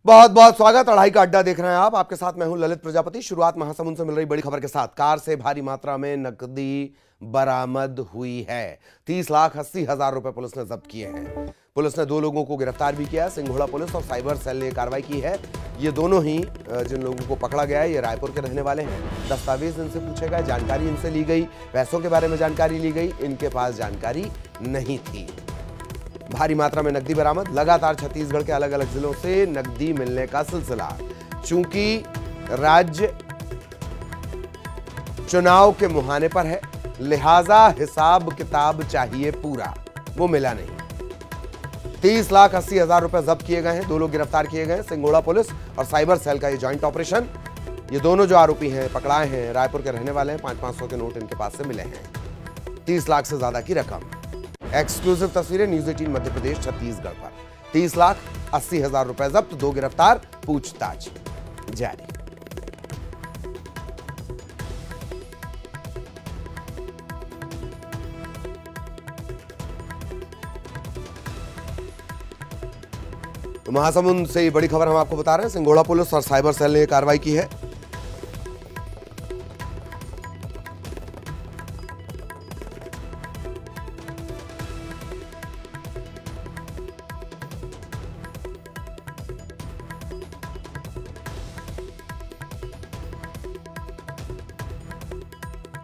बहुत बहुत स्वागत। अढ़ाई का अड्डा देख रहे हैं आप। आपके साथ मैं हूं ललित प्रजापति। शुरुआत महासमुंद से मिल रही बड़ी खबर के साथ। कार से भारी मात्रा में नकदी बरामद हुई है। 30,80,000 रुपए पुलिस ने जब्त किए हैं। पुलिस ने 2 लोगों को गिरफ्तार भी किया है। सिंघोड़ा पुलिस और साइबर सेल ने कार्रवाई की है। ये दोनों ही जिन लोगों को पकड़ा गया है ये रायपुर के रहने वाले हैं। दस्तावेज इनसे पूछे गए, जानकारी इनसे ली गई, पैसों के बारे में जानकारी ली गई। इनके पास जानकारी नहीं थी। भारी मात्रा में नकदी बरामद। लगातार छत्तीसगढ़ के अलग अलग जिलों से नकदी मिलने का सिलसिला। चूंकि राज्य चुनाव के मुहाने पर है, लिहाजा हिसाब किताब चाहिए पूरा, वो मिला नहीं। 30,80,000 रुपए जब्त किए गए हैं। 2 लोग गिरफ्तार किए गए हैं। सिंघोड़ा पुलिस और साइबर सेल का ये जॉइंट ऑपरेशन। ये दोनों जो आरोपी हैं पकड़ाए हैं रायपुर के रहने वाले हैं। 500-500 के नोट इनके पास से मिले हैं। 30 लाख से ज्यादा की रकम। एक्सक्लूसिव तस्वीरें न्यूज 18 मध्य प्रदेश छत्तीसगढ़ पर। 30,80,000 रुपए जब्त, 2 गिरफ्तार, पूछताछ जारी। तो महासमुंद से ये बड़ी खबर हम आपको बता रहे हैं। सिंघोड़ा पुलिस और साइबर सेल ने कार्रवाई की है।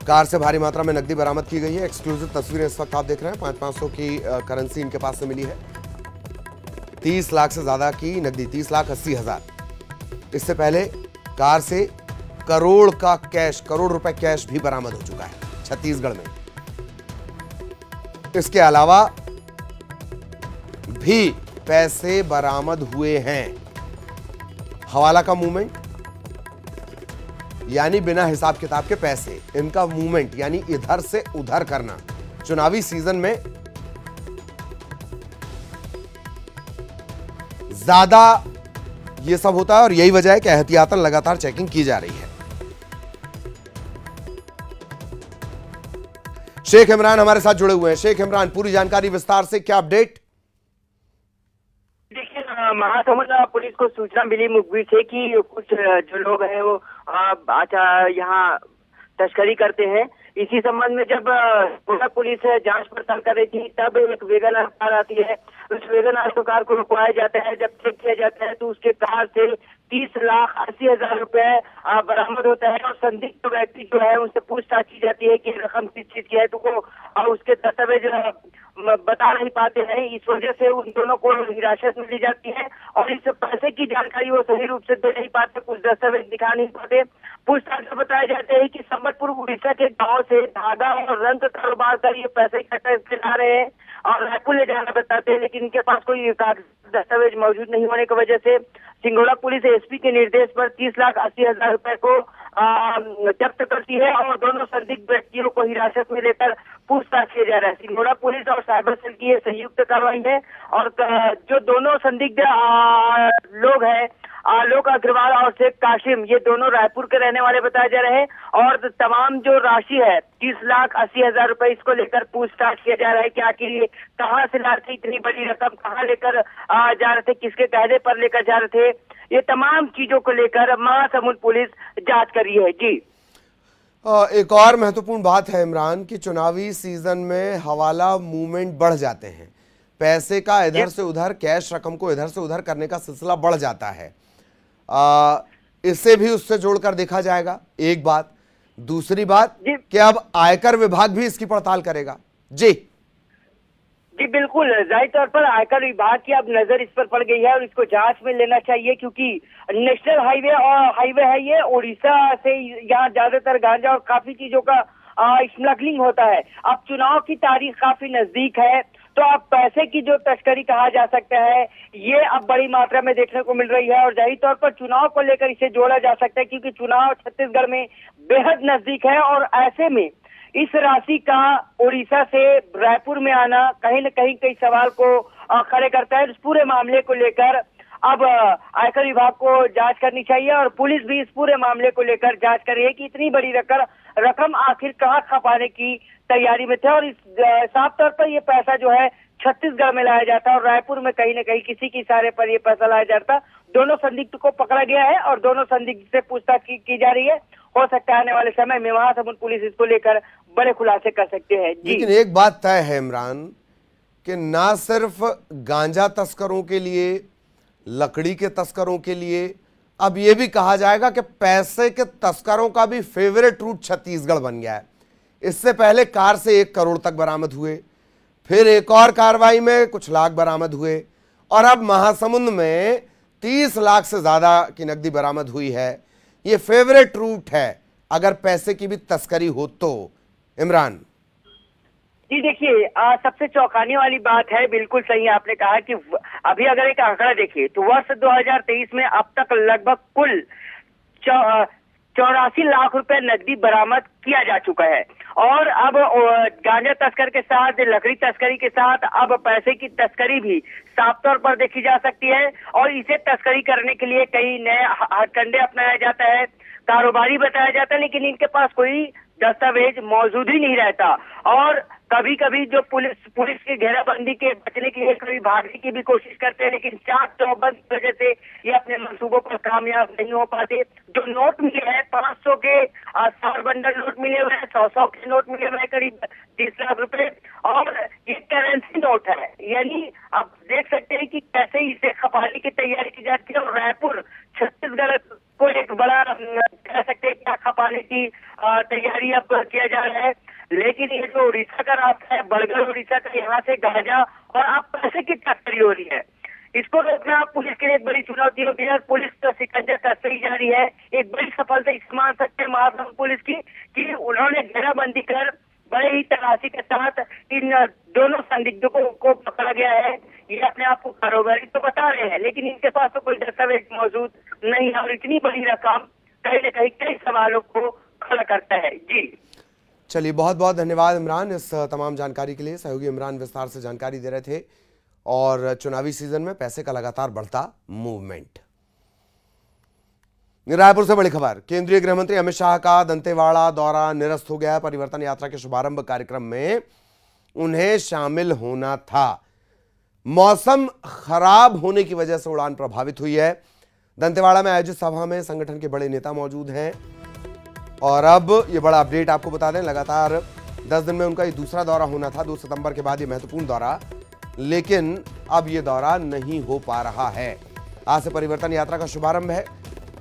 कार से भारी मात्रा में नकदी बरामद की गई है। एक्सक्लूसिव तस्वीरें इस वक्त आप देख रहे हैं। 500-500 की करेंसी इनके पास से मिली है। 30 लाख से ज्यादा की नकदी, 30,80,000। इससे पहले कार से करोड़ का कैश, करोड़ रुपए कैश भी बरामद हो चुका है छत्तीसगढ़ में। इसके अलावा भी पैसे बरामद हुए हैं। हवाला का मूवमेंट यानी बिना हिसाब किताब के पैसे, इनका मूवमेंट यानी इधर से उधर करना। चुनावी सीजन में ज्यादा ये सब होता है और यही वजह है कि एहतियातन लगातार चेकिंग की जा रही है। शेख इमरान हमारे साथ जुड़े हुए हैं। शेख इमरान, पूरी जानकारी विस्तार से, क्या अपडेट? महासमुंद पुलिस को सूचना मिली मुखबिर से कि कुछ जो लोग हैं वो यहाँ तस्करी करते हैं। इसी संबंध में जब पुलिस जांच पड़ताल कर रही थी तब एक वैगन कार आती है। उस वैगन कार को रुकवाया जाता है। जब चेक किया जाता है तो उसके कार से 30,80,000 रुपए बरामद होता है और संदिग्ध व्यक्ति जो है उनसे पूछताछ की जाती है कि रकम किस चीज की है, तो वो उसके दस्तावेज बता नहीं पाते हैं। इस वजह से उन दोनों को हिरासत में ली जाती है और इस पैसे की जानकारी वो सही रूप से दे नहीं पाते, कुछ दस्तावेज दिखा नहीं पाते। पूछताछ में बताया जाता है कि संबलपुर उड़ीसा के गांव से धागा और रंग कारोबार कर ये पैसे इकट्ठा करके रहे हैं और रायपुर ले जाना बताते हैं, लेकिन इनके पास कोई दस्तावेज मौजूद नहीं होने की वजह से सिंघोड़ा पुलिस एसपी के निर्देश पर 30,80,000 रुपए को जब्त करती है और दोनों संदिग्ध व्यक्तियों को हिरासत में लेकर पूछताछ किया जा रहा है। सिंघोड़ा पुलिस और साइबर सेल की ये संयुक्त कार्रवाई है और जो दोनों संदिग्ध लोग हैं, आलोक अग्रवाल और शेख काशिम, ये दोनों रायपुर के रहने वाले बताए जा रहे हैं और तमाम जो राशि है 30,80,000 रुपए, इसको लेकर पूछताछ किया जा रहा है कि आखिर ये कहाँ से ला रहे थे, इतनी बड़ी रकम कहाँ लेकर जा रहे थे, किसके कहने पर लेकर जा रहे थे। ये तमाम चीजों को लेकर महासमुंद पुलिस जांच कर रही है। जी, एक और महत्वपूर्ण बात है इमरान कि चुनावी सीजन में हवाला मूवमेंट बढ़ जाते हैं। पैसे का इधर से उधर, कैश रकम को इधर से उधर करने का सिलसिला बढ़ जाता है। इससे भी उससे जोड़कर देखा जाएगा, एक बात। दूसरी बात कि अब आयकर विभाग भी इसकी पड़ताल करेगा। जी जी बिल्कुल, जाहिर तौर पर आयकर विभाग की अब नजर इस पर पड़ गई है और इसको जांच में लेना चाहिए, क्योंकि नेशनल हाईवे है ये। उड़ीसा से यहाँ ज्यादातर गांजा और काफी चीजों का स्मगलिंग होता है। अब चुनाव की तारीख काफी नजदीक है तो अब पैसे की जो तस्करी कहा जा सकता है ये अब बड़ी मात्रा में देखने को मिल रही है और जाहिर तौर पर चुनाव को लेकर इसे जोड़ा जा सकता है, क्योंकि चुनाव छत्तीसगढ़ में बेहद नजदीक है और ऐसे में इस राशि का उड़ीसा से रायपुर में आना कहीं न कहीं कई सवाल को खड़े करता है। इस पूरे मामले को लेकर अब आयकर विभाग को जांच करनी चाहिए और पुलिस भी इस पूरे मामले को लेकर जांच कर रही है कि इतनी बड़ी रकम आखिर कहां खपाने की तैयारी में थे और इस साफ तौर पर ये पैसा जो है छत्तीसगढ़ में लाया जाता और रायपुर में कहीं न कहीं किसी के इशारे पर ये पैसा लाया जाता। दोनों संदिग्ध को पकड़ा गया है और दोनों संदिग्ध से पूछताछ की जा रही है। हो सकता है आने वाले समय में महासमुंद पुलिस इसको लेकर बड़े खुलासे कर सकते हैं। जी लेकिन एक बात तय है इमरान कि ना सिर्फ गांजा तस्करों के लिए, लकड़ी के तस्करों के लिए, अब यह भी कहा जाएगा कि पैसे के तस्करों का भी फेवरेट रूट छत्तीसगढ़ बन गया है। इससे पहले कार से 1 करोड़ तक बरामद हुए, फिर एक और कार्रवाई में कुछ लाख बरामद हुए और अब महासमुंद में 30 लाख से ज्यादा की नकदी बरामद हुई है। ये फेवरेट रूट है अगर पैसे की भी तस्करी हो तो। इमरान जी देखिए, सबसे चौंकाने वाली बात है, बिल्कुल सही आपने कहा कि अभी अगर एक आंकड़ा देखिए तो वर्ष 2023 में अब तक लगभग कुल 84 लाख रुपए नकदी बरामद किया जा चुका है और अब गांजा तस्कर के साथ, लकड़ी तस्करी के साथ अब पैसे की तस्करी भी साफ तौर पर देखी जा सकती है और इसे तस्करी करने के लिए कई नए हथकंडे अपनाया जाता है, कारोबारी बताया जाता है, लेकिन इनके पास कोई दस्तावेज मौजूद ही नहीं रहता और कभी कभी जो पुलिस की घेराबंदी के बचने के लिए कभी भागने की भी कोशिश करते हैं, लेकिन चाक चौबंद की वजह से ये अपने मंसूबों पर कामयाब नहीं हो पाते। जो नोट मिले हैं 500 के 60 बंडल नोट मिले हुए हैं, 100 के नोट मिले हुए हैं करीब 30 लाख रुपए और ये करेंसी नोट है। यानी आप देख सकते हैं कि कैसे इसे खपाने की तैयारी की जाती है और रायपुर छत्तीसगढ़ को एक बड़ा कह सकते हैं क्या खपाने की तैयारी अब किया जा रहा है। लेकिन ये जो उड़ीसा का रास्ता है, बड़गढ़ उड़ीसा का, यहाँ से गांजा और अब पैसे की तस्करी हो रही है, इसको रोकना पुलिस के लिए एक बड़ी चुनौती होगी और पुलिस का शिकंजा कसते ही जा रही है। एक बड़ी सफलता इस मान सकते हैं महासमुंद पुलिस की कि उन्होंने घेराबंदी कर बड़े ही तलाशी के साथ इन दोनों संदिग्धों को पकड़ा गया है। ये अपने आप को कारोबारी तो बता रहे हैं, लेकिन इनके पास तो कोई दस्तावेज मौजूद नहीं है और इतनी बड़ी रकम कहीं न कहीं कई सवालों को खड़ा करता है। जी चलिए, बहुत बहुत धन्यवाद इमरान इस तमाम जानकारी के लिए। सहयोगी इमरान विस्तार से जानकारी दे रहे थे और चुनावी सीजन में पैसे का लगातार बढ़ता मूवमेंट। रायपुर से बड़ी खबर, केंद्रीय गृह मंत्री अमित शाह का दंतेवाड़ा दौरा निरस्त हो गया है। परिवर्तन यात्रा के शुभारंभ कार्यक्रम में उन्हें शामिल होना था, मौसम खराब होने की वजह से उड़ान प्रभावित हुई है। दंतेवाड़ा में आयोजित सभा में संगठन के बड़े नेता मौजूद हैं और अब ये बड़ा अपडेट आपको बता दें, लगातार 10 दिन में उनका ये दूसरा दौरा होना था, 2 सितंबर के बाद ये महत्वपूर्ण दौरा, लेकिन अब ये दौरा नहीं हो पा रहा है। आज से परिवर्तन यात्रा का शुभारंभ है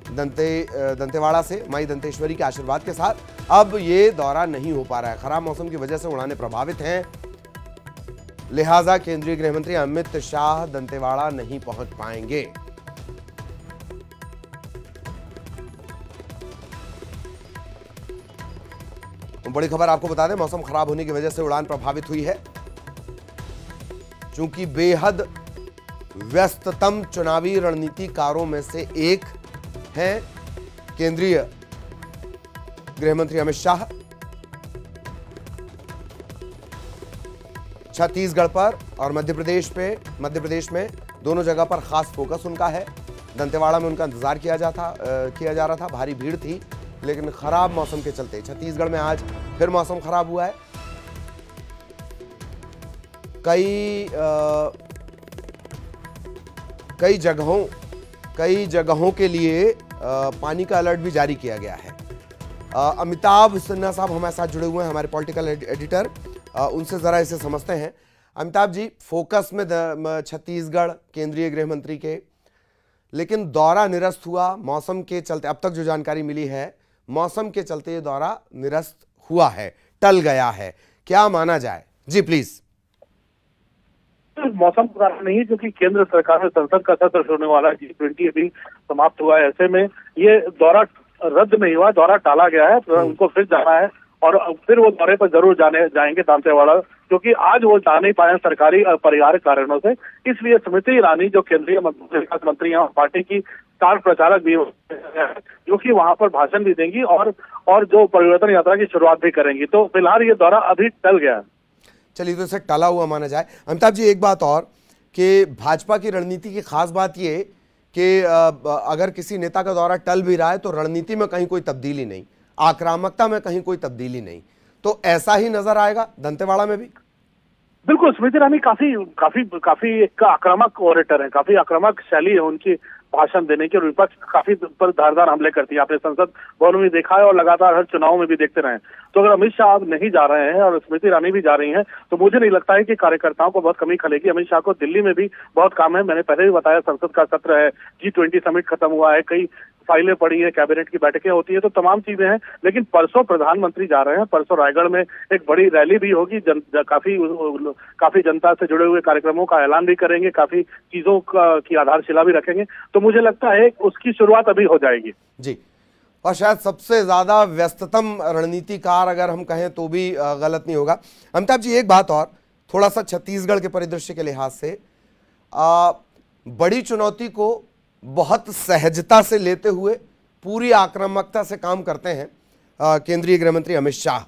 दंतेवाड़ा से माई दंतेश्वरी के आशीर्वाद के साथ। अब ये दौरा नहीं हो पा रहा है, खराब मौसम की वजह से उड़ानें प्रभावित हैं, लिहाजा केंद्रीय गृह मंत्री अमित शाह दंतेवाड़ा नहीं पहुंच पाएंगे। बड़ी खबर आपको बता दें, मौसम खराब होने की वजह से उड़ान प्रभावित हुई है। चूंकि बेहद व्यस्ततम चुनावी रणनीतिकारों में से एक हैं केंद्रीय गृह मंत्री अमित शाह, छत्तीसगढ़ पर और मध्य प्रदेश में दोनों जगह पर खास फोकस उनका है। दंतेवाड़ा में उनका इंतजार किया जा रहा था, भारी भीड़ थी, लेकिन खराब मौसम के चलते छत्तीसगढ़ में आज फिर मौसम खराब हुआ है। कई जगहों के लिए पानी का अलर्ट भी जारी किया गया है। अमिताभ सिन्हा साहब हमारे साथ जुड़े हुए हैं, हमारे पॉलिटिकल एडिटर, उनसे जरा इसे समझते हैं। अमिताभ जी, फोकस में छत्तीसगढ़ केंद्रीय गृह मंत्री के, लेकिन दौरा निरस्त हुआ मौसम के चलते। अब तक जो जानकारी मिली है, मौसम के चलते ये दौरा निरस्त हुआ है, टल गया है, क्या माना जाए? जी प्लीज। मौसम का कारण नहीं, क्योंकि केंद्र सरकार में संसद का सत्र होने वाला है, G20 अभी समाप्त हुआ है। ऐसे में ये दौरा रद्द नहीं हुआ, दौरा टाला गया है, तो उनको फिर जाना है और फिर वो दौरे पर जरूर जाएंगे दंतेवाड़ा, क्योंकि आज वो जा नहीं पाए सरकारी और पारिवारिक कारणों से। इसलिए स्मृति ईरानी जो केंद्रीय विकास मंत्री हैं, पार्टी की स्टार प्रचारक भी जो कि वहां पर भाषण भी देंगी और जो परिवर्तन यात्रा की शुरुआत भी करेंगी। तो फिलहाल ये दौरा अभी टल गया है। चलिए, तो इसे टला हुआ माना जाए। अमिताभ जी, एक बात और कि भाजपा की रणनीति की खास बात ये कि अगर किसी नेता का दौरा टल भी रहा है तो रणनीति में कहीं कोई तब्दीली नहीं, आक्रामकता में कहीं कोई तब्दीली नहीं, तो ऐसा ही नजर आएगा दंतेवाड़ा में भी? बिल्कुल, स्मृति ईरानी काफी काफी काफी एक आक्रामक ओरेटर है, काफी आक्रामक शैली है उनकी भाषण देने की, और विपक्ष काफी पर धारदार हमले करती है। आपने संसद भवन में देखा है और लगातार हर चुनाव में भी देखते रहे। तो अगर अमित शाह नहीं जा रहे हैं और स्मृति ईरानी भी जा रही हैं, तो मुझे नहीं लगता है कि कार्यकर्ताओं को बहुत कमी खलेगी। अमित शाह को दिल्ली में भी बहुत काम है। मैंने पहले भी बताया, संसद का सत्र है, G20 समिट खत्म हुआ है, कई फाइलें पड़ी है, कैबिनेट की बैठकें होती है, तो तमाम चीजें हैं। लेकिन परसों प्रधानमंत्री जा रहे हैं, परसों रायगढ़ में एक बड़ी रैली भी होगी, काफी जनता से जुड़े हुए कार्यक्रमों का ऐलान भी करेंगे, काफी चीजों की आधारशिला भी रखेंगे। तो मुझे लगता है उसकी शुरुआत अभी हो जाएगी जी। और शायद सबसे ज्यादा व्यस्ततम रणनीतिकार अगर हम कहें तो भी गलत नहीं होगा। अमिताभ जी, एक बात और, थोड़ा सा छत्तीसगढ़ के परिदृश्य के लिहाज से बड़ी चुनौती को बहुत सहजता से लेते हुए पूरी आक्रामकता से काम करते हैं केंद्रीय गृह मंत्री अमित शाह।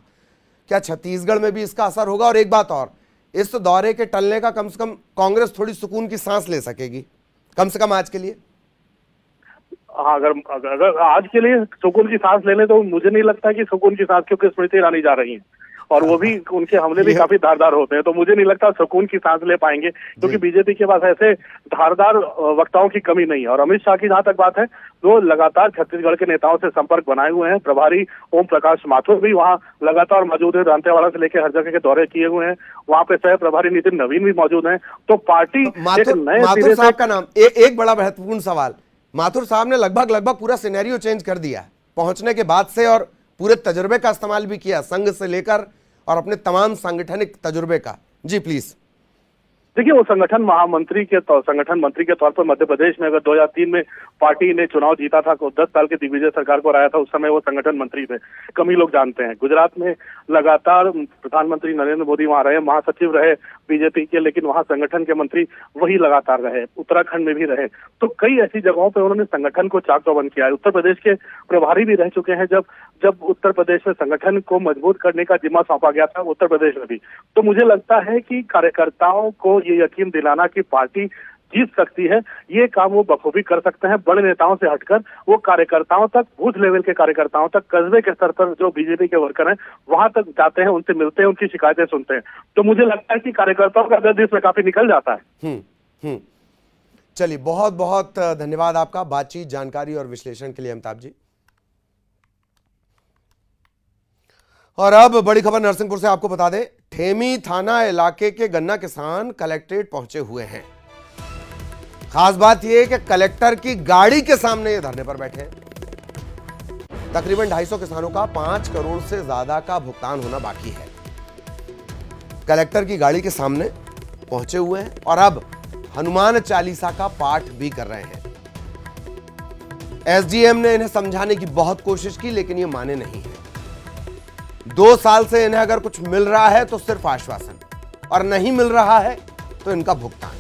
क्या छत्तीसगढ़ में भी इसका असर होगा? और एक बात और, इस दौरे के टलने का कम से कम कांग्रेस थोड़ी सुकून की सांस ले सकेगी, कम से कम आज के लिए? हाँ, अगर आज के लिए सुकून की सांस ले लें तो मुझे नहीं लगता कि सुकून की सांस, क्योंकि स्मृति ईरानी जा रही हैं और वो भी, उनके हमले भी काफी धारदार होते हैं, तो मुझे नहीं लगता सुकून की सांस ले पाएंगे, क्योंकि बीजेपी के पास ऐसे धारदार वक्ताओं की कमी नहीं है। और अमित शाह की जहां तक बात है, वो लगातार छत्तीसगढ़ के नेताओं से संपर्क बनाए हुए हैं। प्रभारी ओम प्रकाश माथुर भी वहां लगातार मौजूद है, दांतेवाड़ा से लेकर हर जगह के दौरे किए हुए हैं। वहां पे सह प्रभारी नितिन नवीन भी मौजूद हैं। तो पार्टी माथुर साहब का नाम, एक बड़ा महत्वपूर्ण सवाल, माथुर साहब ने लगभग पूरा सिनेरियो चेंज कर दिया पहुंचने के बाद से, और पूरे तजुर्बे का इस्तेमाल भी किया, संघ से लेकर और अपने तमाम सांगठनिक तजुर्बे का। जी प्लीज। देखिए, वो संगठन मंत्री के तौर पर मध्य प्रदेश में, अगर 2003 में पार्टी ने चुनाव जीता था, 10 साल के दिग्विजय सरकार को हराया था, उस समय वो संगठन मंत्री थे, कम ही लोग जानते हैं। गुजरात में लगातार प्रधानमंत्री नरेंद्र मोदी वहां रहे, महासचिव रहे बीजेपी के, लेकिन वहां संगठन के मंत्री वही लगातार रहे। उत्तराखंड में भी रहे, तो कई ऐसी जगहों पर उन्होंने संगठन को चाक चौबंद किया है। उत्तर प्रदेश के प्रभारी भी रह चुके हैं, जब उत्तर प्रदेश में संगठन को मजबूत करने का जिम्मा सौंपा गया था, उत्तर प्रदेश में भी। तो मुझे लगता है कि कार्यकर्ताओं को ये यकीन दिलाना कि पार्टी जीत सकती है, ये काम वो बखूबी कर सकते हैं। बड़े नेताओं से हटकर वो कार्यकर्ताओं तक, बूथ लेवल के कार्यकर्ताओं तक, कस्बे के स्तर पर जो बीजेपी के वर्कर हैं वहां तक जाते हैं, उनसे मिलते हैं, उनकी शिकायतें सुनते हैं। तो मुझे लगता है कि कार्यकर्ताओं का दर्द इसमें काफी निकल जाता है। चलिए, बहुत बहुत धन्यवाद आपका बातचीत, जानकारी और विश्लेषण के लिए अमिताभ जी। और अब बड़ी खबर नरसिंहपुर से आपको बता दें, ठेमी थाना इलाके के गन्ना किसान कलेक्ट्रेट पहुंचे हुए हैं। खास बात यह है कि कलेक्टर की गाड़ी के सामने ये धरने पर बैठे हैं। तकरीबन 250 किसानों का 5 करोड़ से ज्यादा का भुगतान होना बाकी है। कलेक्टर की गाड़ी के सामने पहुंचे हुए हैं और अब हनुमान चालीसा का पाठ भी कर रहे हैं। एसडीएम ने इन्हें समझाने की बहुत कोशिश की, लेकिन ये माने नहीं है। 2 साल से इन्हें अगर कुछ मिल रहा है तो सिर्फ आश्वासन, और नहीं मिल रहा है तो इनका भुगतान।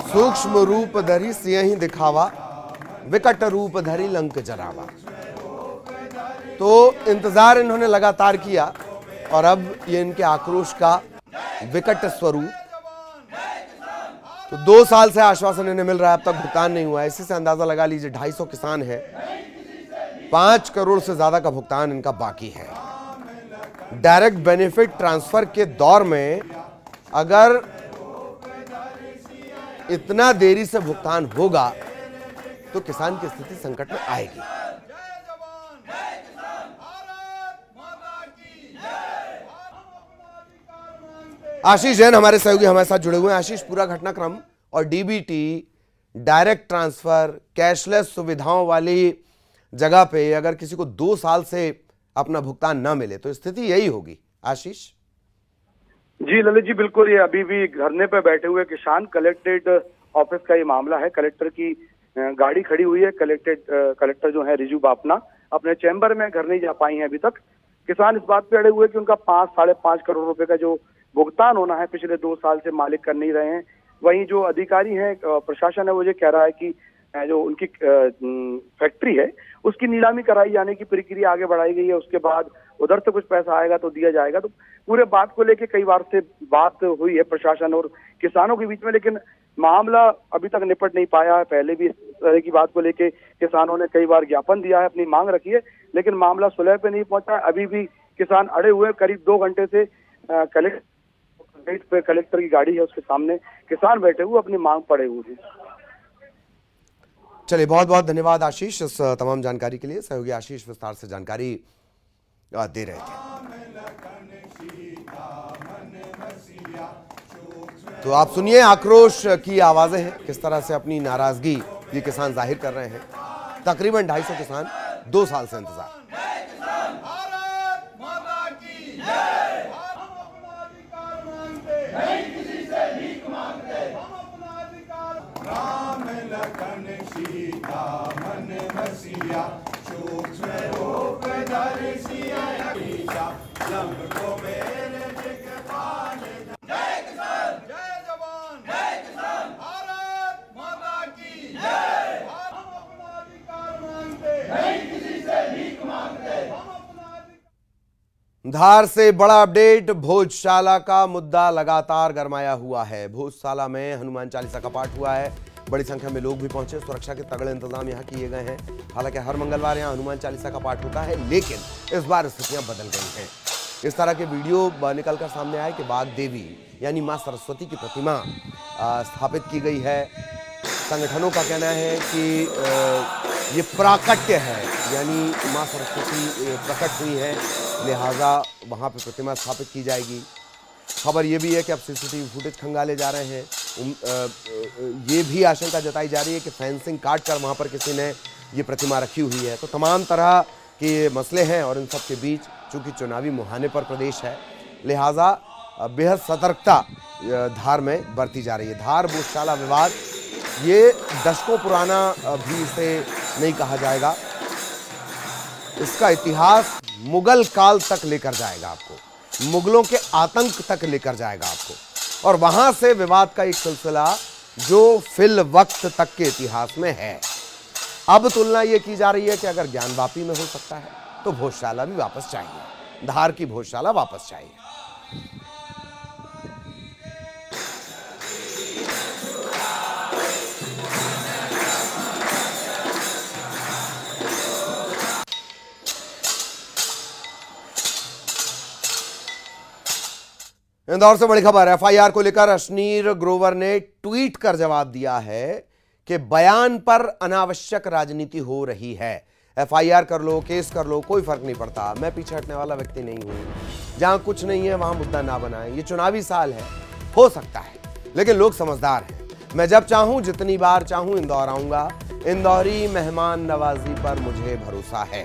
सूक्ष्म रूप धरी सिंह दिखावा, विकट रूप धरी लंक जरावा। तो इंतजार इन्होंने लगातार किया और अब ये इनके आक्रोश का विकट स्वरूप। तो 2 साल से आश्वासन इन्हें मिल रहा है, अब तक भुगतान नहीं हुआ है। इसी से अंदाजा लगा लीजिए 250 किसान है, 5 करोड़ से ज्यादा का भुगतान इनका बाकी है। डायरेक्ट बेनिफिट ट्रांसफर के दौर में अगर इतना देरी से भुगतान होगा तो किसान की स्थिति संकट में आएगी। आशीष जैन हमारे सहयोगी हमारे साथ जुड़े हुए हैं। आशीष, पूरा घटनाक्रम और डीबीटी, डायरेक्ट ट्रांसफर, कैशलेस सुविधाओं वाली जगह पे अगर किसी को 2 साल से अपना भुगतान ना मिले तो स्थिति यही होगी। आशीष, जी ललित जी, बिल्कुल। ये अभी भी धरने पर बैठे हुए किसान, कलेक्ट्रेट ऑफिस का ये मामला है। कलेक्टर की गाड़ी खड़ी हुई है। कलेक्टर जो है रिजू बापना अपने चैम्बर में घर नहीं जा पाई हैं अभी तक। किसान इस बात पे अड़े हुए कि उनका 5-5.5 करोड़ रुपए का जो भुगतान होना है पिछले 2 साल से मालिक कर नहीं रहे हैं। वहीं जो अधिकारी है, प्रशासन है, वो ये कह रहा है कि जो उनकी फैक्ट्री है उसकी नीलामी कराई जाने की प्रक्रिया आगे बढ़ाई गई है। उसके बाद उधर से कुछ पैसा आएगा तो दिया जाएगा। तो पूरे बात को लेके कई बार से बात हुई है प्रशासन और किसानों के बीच में, लेकिन मामला अभी तक निपट नहीं पाया है। पहले भी इस तरह की बात को लेके किसानों ने कई बार ज्ञापन दिया है, अपनी मांग रखी है, लेकिन मामला सुलह पे नहीं पहुंचा। अभी भी किसान अड़े हुए। करीब 2 घंटे से कलेक्टर की गाड़ी है, उसके सामने किसान बैठे हुए अपनी मांग पड़े हुए हैं। चलिए, बहुत बहुत धन्यवाद आशीष इस तमाम जानकारी के लिए। सहयोगी आशीष विस्तार से जानकारी दे रहे थे। तो आप सुनिए आक्रोश की आवाजें हैं, किस तरह से अपनी नाराजगी ये किसान जाहिर कर रहे हैं। तकरीबन 250 किसान 2 साल से इंतजार। धार से बड़ा अपडेट। भोजशाला का मुद्दा लगातार गरमाया हुआ है। भोजशाला में हनुमान चालीसा का पाठ हुआ है। बड़ी संख्या में लोग भी पहुंचे। सुरक्षा के तगड़े इंतजाम यहां किए गए हैं। हालांकि हर मंगलवार यहां हनुमान चालीसा का पाठ होता है, लेकिन इस बार स्थितियां बदल गई हैं। इस तरह के वीडियो निकलकर सामने आए कि बाग देवी यानी मां सरस्वती की प्रतिमा स्थापित की गई है। संगठनों का कहना है कि ये प्राकट्य है, यानी मां सरस्वती प्रकट हुई है, लिहाजा वहां पे प्रतिमा स्थापित की जाएगी। खबर ये भी है कि अब सीसीटीवी फुटेज खंगाले जा रहे हैं। ये भी आशंका जताई जा रही है कि फेंसिंग काट कर वहां पर किसी ने ये प्रतिमा रखी हुई है। तो तमाम तरह के मसले हैं और इन सब के बीच चूंकि चुनावी मुहाने पर प्रदेश है, लिहाजा बेहद सतर्कता धार में बरती जा रही है। धार भोजशाला विवाद ये दशकों पुराना भी इसे नहीं कहा जाएगा। इसका इतिहास मुगल काल तक लेकर जाएगा आपको, मुगलों के आतंक तक लेकर जाएगा आपको, और वहां से विवाद का एक सिलसिला जो फिल वक्त तक के इतिहास में है। अब तुलना यह की जा रही है कि अगर ज्ञानवापी में हो सकता है तो भोजशाला भी वापस चाहिए, धार की भोजशाला वापस चाहिए। इंदौर से बड़ी खबर। एफआईआर को लेकर अशनीर ग्रोवर ने ट्वीट कर जवाब दिया है कि बयान पर अनावश्यक राजनीति हो रही है। एफआईआर कर लो, केस कर लो, कोई फर्क नहीं पड़ता। मैं पीछे हटने वाला व्यक्ति नहीं हूं। जहां कुछ नहीं है वहां मुद्दा ना बनाएं। ये चुनावी साल है, हो सकता है, लेकिन लोग समझदार हैं। मैं जब चाहूं, जितनी बार चाहूं इंदौर आऊंगा। इंदौरी मेहमान नवाजी पर मुझे भरोसा है।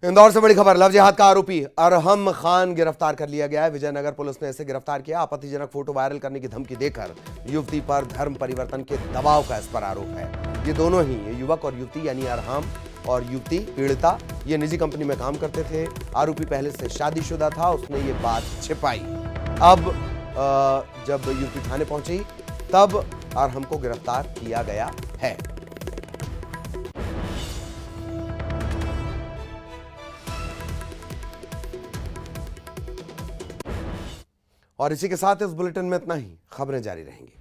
इंदौर से बड़ी खबर। लव जिहाद का आरोपी अरहम खान गिरफ्तार कर लिया गया है। विजयनगर पुलिस ने इसे गिरफ्तार किया। आपत्तिजनक फोटो वायरल करने की धमकी देकर युवती पर धर्म परिवर्तन के दबाव का इस पर आरोप है। ये दोनों ही, ये युवक और युवती यानी अरहम और युवती पीड़िता, ये निजी कंपनी में काम करते थे। आरोपी पहले से शादीशुदा था, उसने ये बात छिपाई। अब जब युवती थाने पहुंची तब अरहम को गिरफ्तार किया गया है। और इसी के साथ इस बुलेटिन में इतना ही। खबरें जारी रहेंगी।